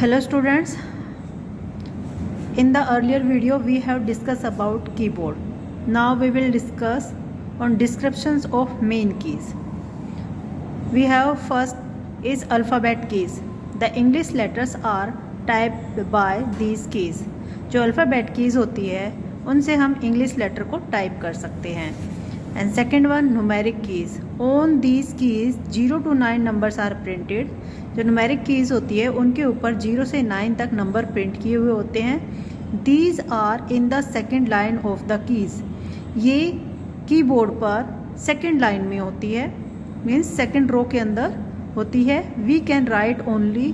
Hello students, in the earlier video we have discussed about keyboard. Now we will discuss on descriptions of main keys. We have first is alphabet keys. The English letters are typed by these keys. जो alphabet keys होती है उनसे हम English letter को type कर सकते हैं. And second one numeric keys. On these keys 0 to 9 numbers are printed. जो न्यूमेरिक कीज़ होती है उनके ऊपर 0 से 9 तक नंबर प्रिंट किए हुए होते हैं. These are in the second line of the keys. ये कीबोर्ड पर सेकेंड लाइन में होती है, मीन्स सेकेंड रो के अंदर होती है. We can write only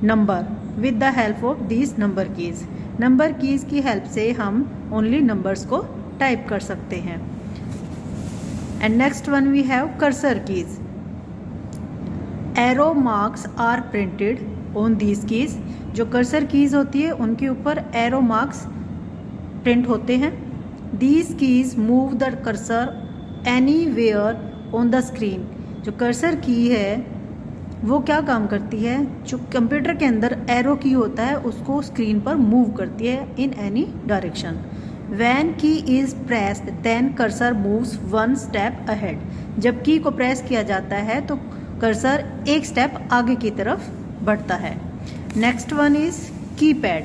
number with the help of these number keys. Number keys की हेल्प से हम ओनली नंबर्स को टाइप कर सकते हैं. And next one we have cursor keys. Arrow marks are printed on these keys. जो cursor keys होती है उनके ऊपर एरो मार्क्स प्रिंट होते हैं. These keys move the cursor anywhere on the screen. जो कर्सर की है वो क्या काम करती है, जो कंप्यूटर के अंदर एरो की होता है उसको स्क्रीन पर मूव करती है in any direction. When key is pressed then cursor moves one step ahead. जब की को प्रेस किया जाता है तो कर्सर एक स्टेप आगे की तरफ बढ़ता है. Next one is keypad.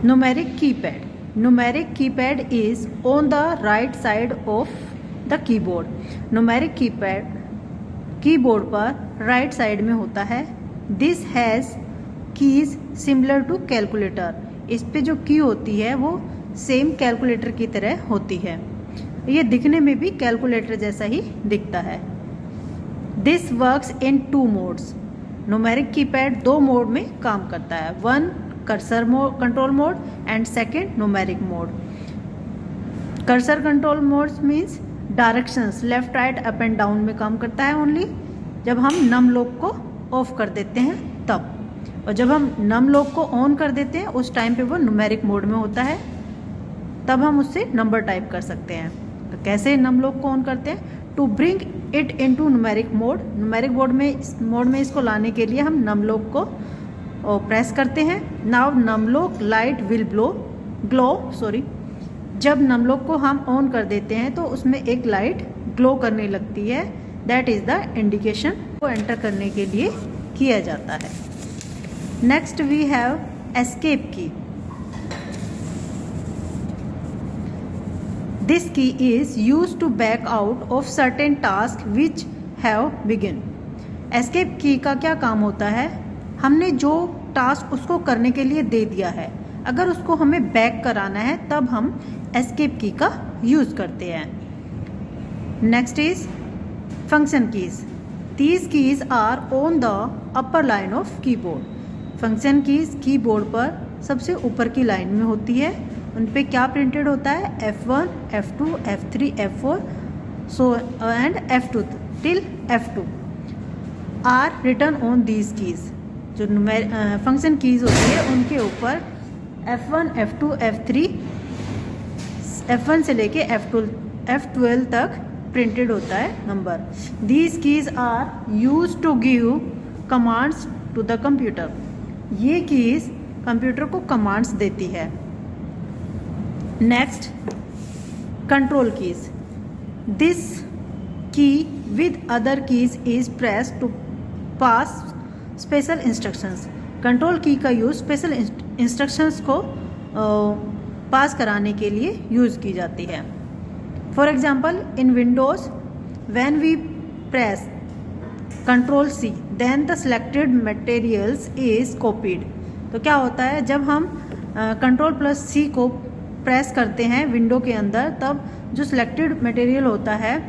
Numeric keypad. Numeric keypad is on the right side of the keyboard. Numeric keypad keyboard पर राइट साइड में होता है. This has keys similar to calculator. इस पे जो की होती है वो सेम कैलकुलेटर की तरह होती है. ये दिखने में भी कैलकुलेटर जैसा ही दिखता है. This works in 2 modes. Numeric keypad 2 mode में काम करता है. One cursor mode control mode and second numeric mode. Cursor control modes means directions left right up and down में काम करता है ओनली जब हम नम लॉक को ऑफ कर देते हैं तब. और जब हम नम लॉक को ऑन कर देते हैं उस टाइम पे वो न्यूमेरिक मोड में होता है, तब हम उससे नंबर टाइप कर सकते हैं. तो कैसे नम लॉक को ऑन करते हैं? To bring it into numeric mode. Numeric mode में इसको लाने के लिए हम नम लॉक को प्रेस करते हैं. Now num lock light will glow. जब नम लॉक को हम ऑन कर देते हैं तो उसमें एक लाइट ग्लो करने लगती है. दैट इज़ द इंडिकेशन को एंटर करने के लिए किया जाता है. Next we have escape key. This key is used to back out of certain task which have begin. Escape key का क्या काम होता है? हमने जो टास्क उसको करने के लिए दे दिया है, अगर उसको हमें बैक कराना है तब हम एस्केप की का यूज़ करते हैं. Next is function keys. These keys are on the upper line of keyboard. Function keys keyboard पर सबसे ऊपर की लाइन में होती है. उन पे क्या प्रिंटेड होता है? F1, F2, F3, F4 so and F2 till F2 are written on these keys. जो फंक्शन कीज़ होती है उनके ऊपर F1, F2, F3, F1 से लेके F12 तक प्रिंटेड होता है number. These keys are use to give commands to the computer. ये कीज़ कंप्यूटर को कमांड्स देती है. Next control keys. This key with other keys is press to pass special instructions. Control key का use special instructions को पास कराने के लिए use की जाती है. For example in Windows when we press control C then the selected materials is copied. तो क्या होता है, जब हम कंट्रोल प्लस C को प्रेस करते हैं विंडो के अंदर, तब जो सिलेक्टेड मटेरियल होता है,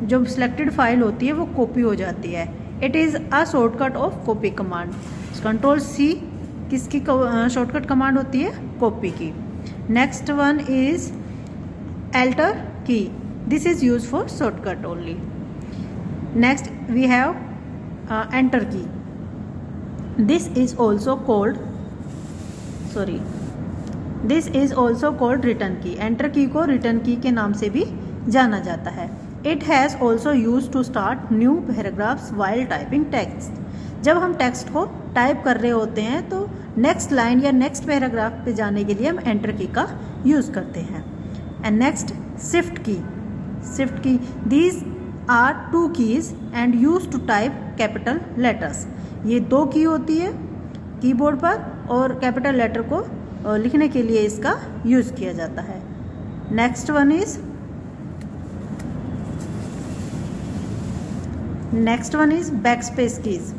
जो सिलेक्टेड फाइल होती है वो कॉपी हो जाती है. It is a shortcut of copy command. Control C किसकी शॉर्टकट कमांड होती है? Copy key. Next one is alter key. This is use for shortcut only. Next we have enter key. This is also called return key. Enter key को return की के नाम से भी जाना जाता है. It has also used to start new paragraphs while typing text. जब हम टेक्स्ट को टाइप कर रहे होते हैं तो नेक्स्ट लाइन या नेक्स्ट पैराग्राफ पे जाने के लिए हम एंटर की का यूज़ करते हैं। And next shift key these are 2 keys and use to type capital letters. ये 2 की होती है कीबोर्ड पर और कैपिटल लेटर को लिखने के लिए इसका यूज़ किया जाता है। Next one is backspace keys.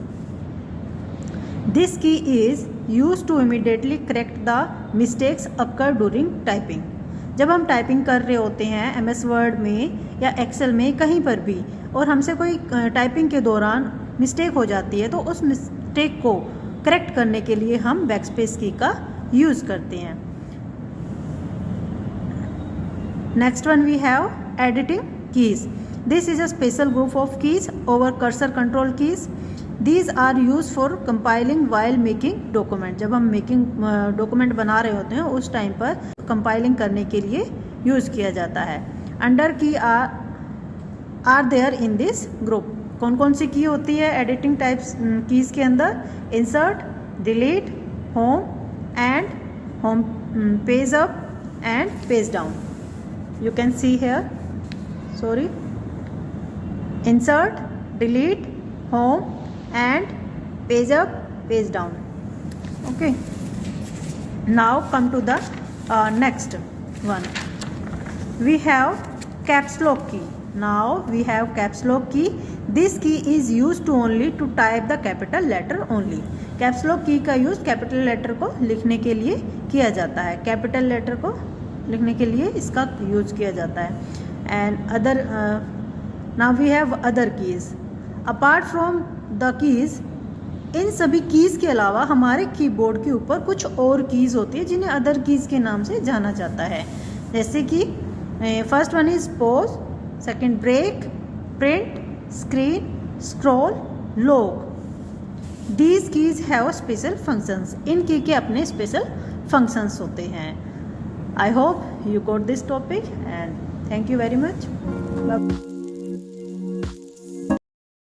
This key is use to immediately correct the mistakes occur during typing. जब हम टाइपिंग कर रहे होते हैं MS वर्ड में या एक्सेल में कहीं पर भी और हमसे कोई टाइपिंग के दौरान मिस्टेक हो जाती है तो उस मिस्टेक को करेक्ट करने के लिए हम बैकस्पेस की का यूज़ करते हैं। Next one we have editing keys. This is a special group of keys over cursor control keys. These are used for compiling while making document। जब हम मेकिंग डॉक्यूमेंट बना रहे होते हैं उस टाइम पर कंपाइलिंग करने के लिए यूज़ किया जाता है। Under key are there in this group. कौन कौन सी की होती है एडिटिंग टाइप्स कीज़ के अंदर? Insert, delete, home page up and page down. You can see here, sorry, insert, delete, home and page up, page down. Okay, now come to the next one. We have caps lock key. Now we have caps lock key. This key is used to only to type the capital letter only. caps lock key का use capital letter को लिखने के लिए किया जाता है। Capital letter को लिखने के लिए इसका यूज़ किया जाता है। And other now we have other keys. Apart from the keys, इन सभी कीज़ के अलावा हमारे कीबोर्ड के ऊपर कुछ और कीज़ होती है जिन्हें अदर कीज़ के नाम से जाना जाता है। जैसे कि first one is pause, second break, print, screen, scroll, lock. These keys have special functions. इन की के अपने स्पेशल फंक्शंस होते हैं। I hope you got this topic and thank you very much.